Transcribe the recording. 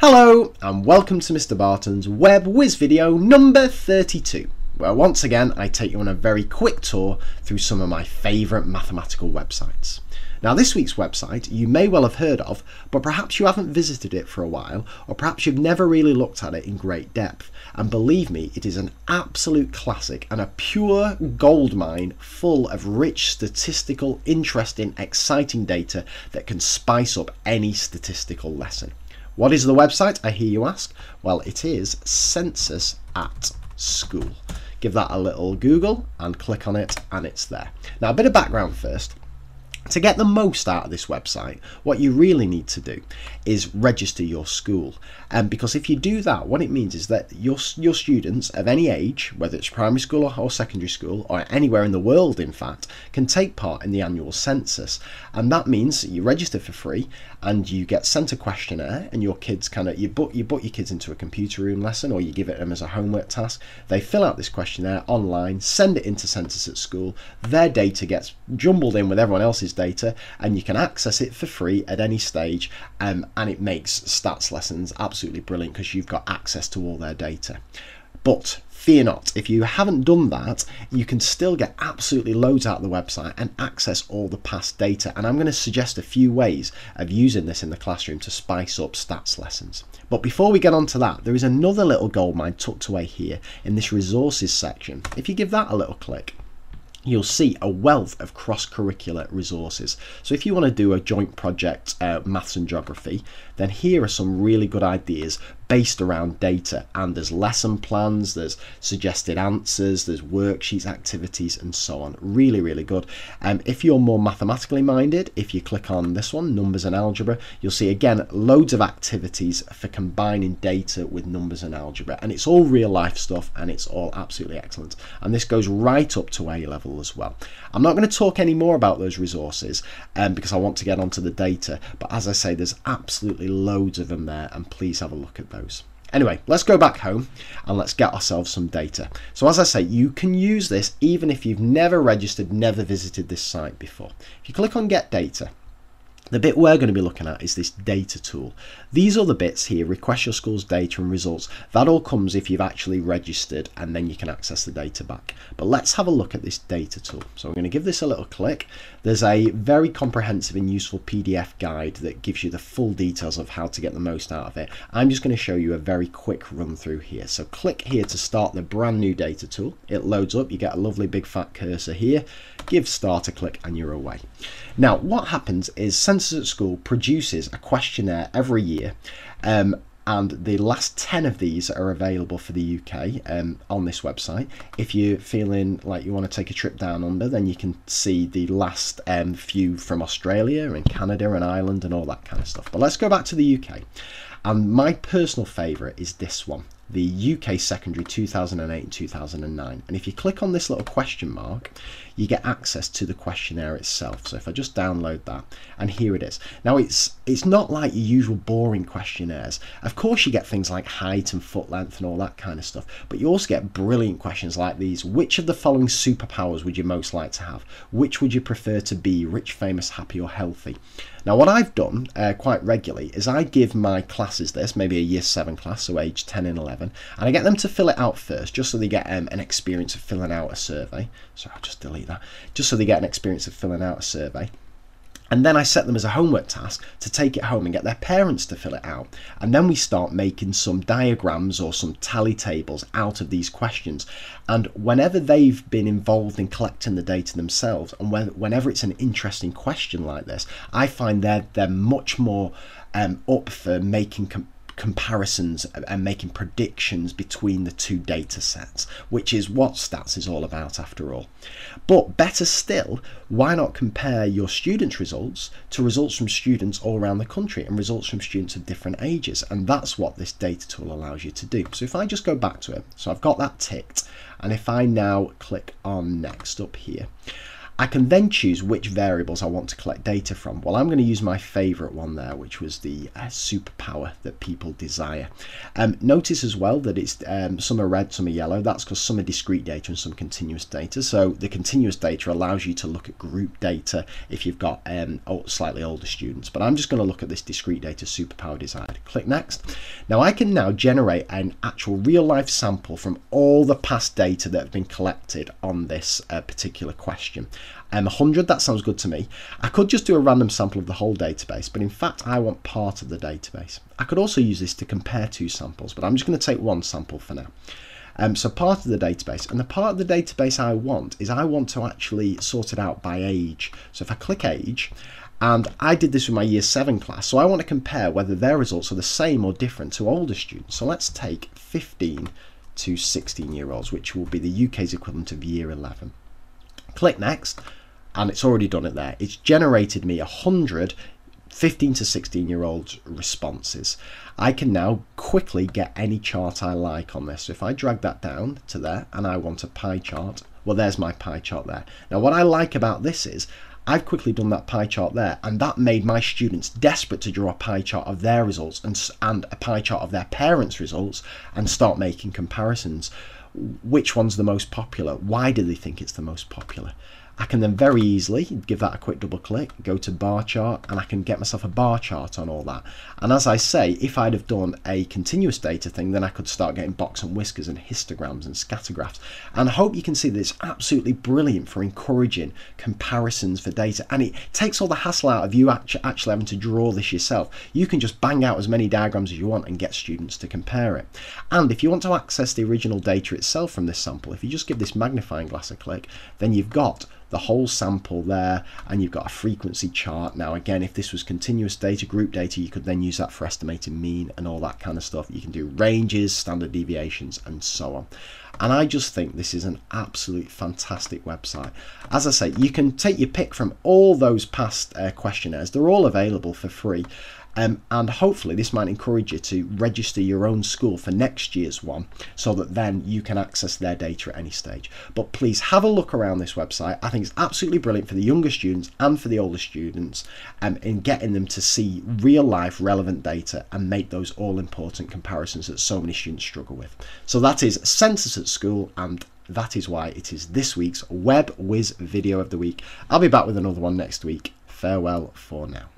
Hello and welcome to Mr. Barton's Web Whiz video number 32, where once again I take you on a very quick tour through some of my favourite mathematical websites. Now this week's website you may well have heard of, but perhaps you haven't visited it for a while, or perhaps you've never really looked at it in great depth, and believe me, it is an absolute classic and a pure goldmine full of rich, statistical, interesting, exciting data that can spice up any statistical lesson. What is the website, I hear you ask? Well, it is Census at School. Give that a little Google and click on it and it's there. Now a bit of background first. To get the most out of this website, what you really need to do is register your school. Because if you do that, what it means is that your students of any age, whether it's primary school or secondary school, or anywhere in the world in fact, can take part in the annual census. And that means that you register for free and you get sent a questionnaire, and your kids you book your kids into a computer room lesson, or you give it them as a homework task. They fill out this questionnaire online, send it into Census at School. Their data gets jumbled in with everyone else's data, and you can access it for free at any stage, and it makes stats lessons absolutely brilliant because you've got access to all their data. But fear not, if you haven't done that, you can still get absolutely loads out of the website and access all the past data, and I'm going to suggest a few ways of using this in the classroom to spice up stats lessons. But before we get on to that, there is another little goldmine tucked away here in this resources section. If you give that a little click, you'll see a wealth of cross-curricular resources. So if you want to do a joint project, maths and geography, then here are some really good ideas based around data, and there's lesson plans, there's suggested answers, there's worksheets, activities and so on. Really good. If you're more mathematically minded, if you click on this one, numbers and algebra, you'll see again loads of activities for combining data with numbers and algebra, and it's all real life stuff and it's all absolutely excellent, and this goes right up to A level as well. I'm not going to talk any more about those resources because I want to get onto the data, but as I say, there's absolutely loads of them there, and please have a look at those. Anyway, let's go back home and let's get ourselves some data. So as I say, you can use this even if you've never registered, never visited this site before. If you click on Get Data, the bit we're going to be looking at is this data tool. These are the bits here, request your school's data and results. That all comes if you've actually registered, and then you can access the data back. But let's have a look at this data tool. So I'm going to give this a little click. There's a very comprehensive and useful PDF guide that gives you the full details of how to get the most out of it. I'm just going to show you a very quick run through here. So click here to start the brand new data tool. It loads up, you get a lovely big fat cursor here. Give start a click and you're away. Now what happens is Census at School produces a questionnaire every year, and the last 10 of these are available for the UK on this website. If you're feeling like you want to take a trip down under, then you can see the last few from Australia and Canada and Ireland and all that kind of stuff. But let's go back to the UK, and my personal favourite is this one, the UK Secondary 2008 and 2009. And if you click on this little question mark, you get access to the questionnaire itself. So if I just download that, and here it is. Now it's not like your usual boring questionnaires. Of course you get things like height and foot length and all that kind of stuff, but you also get brilliant questions like these. Which of the following superpowers would you most like to have? Which would you prefer to be? Rich, famous, happy or healthy? Now what I've done quite regularly is I give my classes this, maybe a year 7 class, so age 10 and 11, and I get them to fill it out first, just so they get an experience of filling out a survey. So I'll just delete that. Just so they get an experience of filling out a survey. And then I set them as a homework task to take it home and get their parents to fill it out. And then we start making some diagrams or some tally tables out of these questions. And whenever they've been involved in collecting the data themselves, and whenever it's an interesting question like this, I find they're much more up for making comparisons and making predictions between the two data sets, which is what stats is all about after all. But better still, why not compare your students' results to results from students all around the country and results from students of different ages? And that's what this data tool allows you to do. So if I just go back to it, so I've got that ticked, and if I now click on next up here, I can then choose which variables I want to collect data from. Well, I'm going to use my favourite one there, which was the superpower that people desire. Notice as well that it's some are red, some are yellow. That's because some are discrete data and some continuous data. So the continuous data allows you to look at group data if you've got slightly older students. But I'm just going to look at this discrete data superpower desired. Click next. Now I can now generate an actual real life sample from all the past data that have been collected on this particular question. 100, that sounds good to me. I could just do a random sample of the whole database, but in fact I want part of the database. I could also use this to compare two samples, but I'm just going to take one sample for now. So part of the database, and the part of the database I want to actually sort it out by age. So if I click age, and I did this with my year 7 class, so I want to compare whether their results are the same or different to older students. So let's take 15 to 16-year-olds, which will be the UK's equivalent of year 11. Click next, and it's already done it there. It's generated me 100 15 to 16-year-olds responses. I can now quickly get any chart I like on this. So if I drag that down to there and I want a pie chart, well, there's my pie chart there. Now what I like about this is I've quickly done that pie chart there, and that made my students desperate to draw a pie chart of their results and a pie chart of their parents' results and start making comparisons. Which one's the most popular? Why do they think it's the most popular? I can then very easily give that a quick double click, go to bar chart, and I can get myself a bar chart on all that. And as I say, if I'd have done a continuous data thing, then I could start getting box and whiskers and histograms and scatter graphs. And I hope you can see that it's absolutely brilliant for encouraging comparisons for data. And it takes all the hassle out of you actually having to draw this yourself. You can just bang out as many diagrams as you want and get students to compare it. And if you want to access the original data itself from this sample, if you just give this magnifying glass a click, then you've got the whole sample there, and you've got a frequency chart. Now again, if this was continuous data, group data, you could then use that for estimating mean and all that kind of stuff. You can do ranges, standard deviations, and so on. And I just think this is an absolute fantastic website. As I say, you can take your pick from all those past questionnaires. They're all available for free. And hopefully this might encourage you to register your own school for next year's one, so that then you can access their data at any stage. But please have a look around this website. I think it's absolutely brilliant for the younger students and for the older students, in getting them to see real life relevant data and make those all important comparisons that so many students struggle with. So that is Census at School, and that is why it is this week's Whizz video of the week. I'll be back with another one next week. Farewell for now.